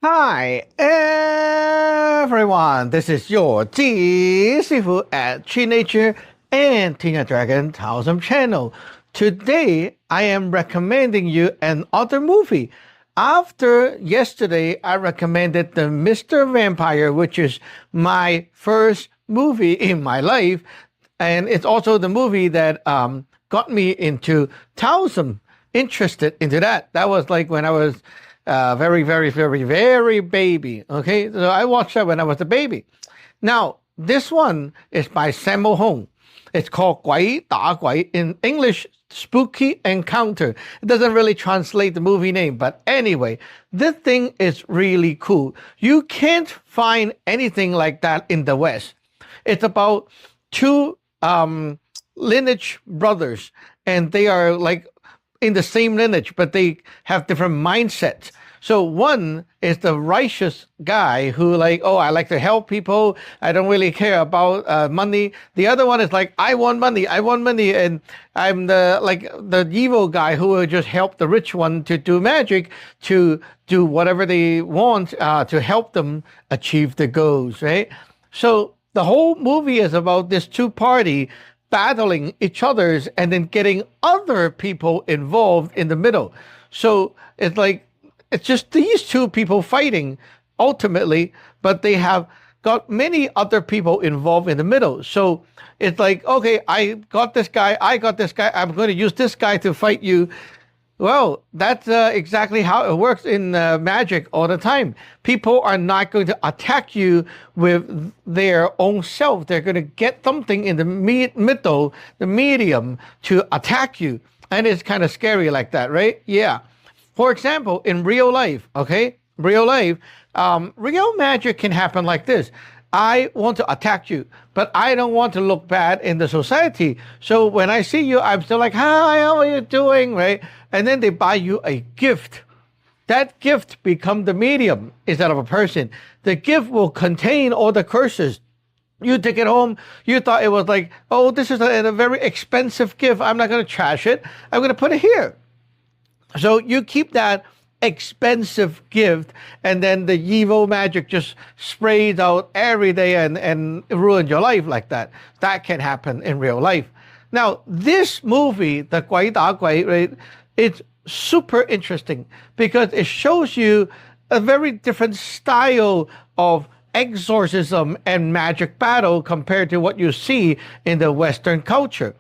Hi everyone, this is your Sifu at Chi Nature and Tina Dragon Taoism channel. Today I am recommending you another movie. After yesterday, I recommended the Mr. Vampire, which is my first movie in my life, and it's also the movie that got me into Taoism, interested into that. That was like when I was very baby. Okay, so I watched that when I was a baby. Now this one is by Sammo Hung. It's called 鬼打鬼, in English, spooky encounter. It doesn't really translate the movie name, but anyway, this thing is really cool. You can't find anything like that in the West. It's about two lineage brothers, and they are like in the same lineage, but they have different mindsets. So one is the righteous guy who like, oh, I like to help people. I don't really care about money. The other one is like, I want money, and I'm the evil guy who will just help the rich one to do magic, to do whatever they want, to help them achieve the goals, right? So the whole movie is about this two-party battling each other's and then getting other people involved in the middle. So it's like, it's just these two people fighting ultimately, but they have got many other people involved in the middle. So it's like, okay, I got this guy, I'm going to use this guy to fight you. Well, that's exactly how it works in magic all the time. People are not going to attack you with their own self. They're going to get something in the middle, the medium, to attack you. And it's kind of scary like that, right? Yeah. For example, in real life, okay? Real magic can happen like this. I want to attack you, but I don't want to look bad in the society. So when I see you, I'm still like, hi, how are you doing, right? And then they buy you a gift. That gift becomes the medium instead of a person. The gift will contain all the curses. You take it home, you thought it was like, oh, this is a very expensive gift. I'm not going to trash it. I'm going to put it here. So you keep that expensive gift, and then the evil magic just sprays out every day and ruins your life like that. That can happen in real life. Now, this movie, the 鬼打鬼, right, it's super interesting because it shows you a very different style of exorcism and magic battle compared to what you see in the Western culture.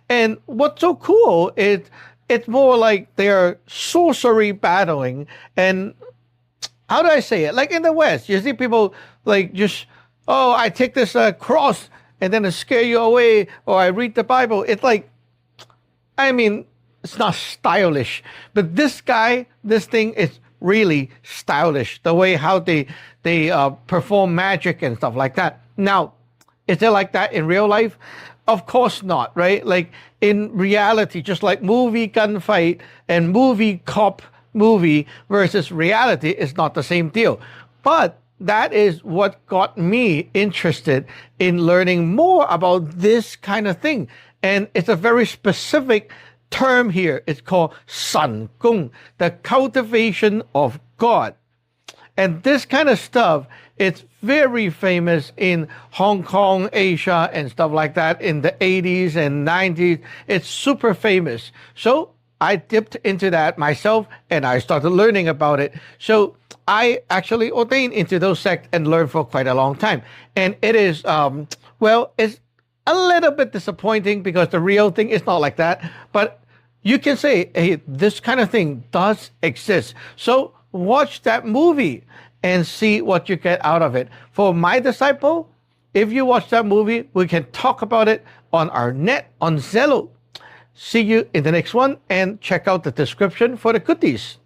And what's so cool is it's more like they're sorcery battling. And how do I say it? Like in the West, you see people like just, oh, I take this cross and then it scare you away, or I read the Bible. It's like, I mean, it's not stylish, but this thing is really stylish. The way how they perform magic and stuff like that. Now, is it like that in real life? Of course not, right? Like in reality, just like movie gunfight and movie cop movie versus reality is not the same deal. But that is what got me interested in learning more about this kind of thing. And it's a very specific term here. It's called San Gong, the cultivation of God. And this kind of stuff, it's very famous in Hong Kong, Asia, and stuff like that in the 80s and 90s. It's super famous. So I dipped into that myself and I started learning about it. So I actually ordained into those sects and learned for quite a long time. And it is, well, it's a little bit disappointing because the real thing is not like that. But you can say, hey, this kind of thing does exist. So watch that movie and see what you get out of it. For my disciple, if you watch that movie, we can talk about it on our net, on Zello. See you in the next one, and check out the description for the goodies.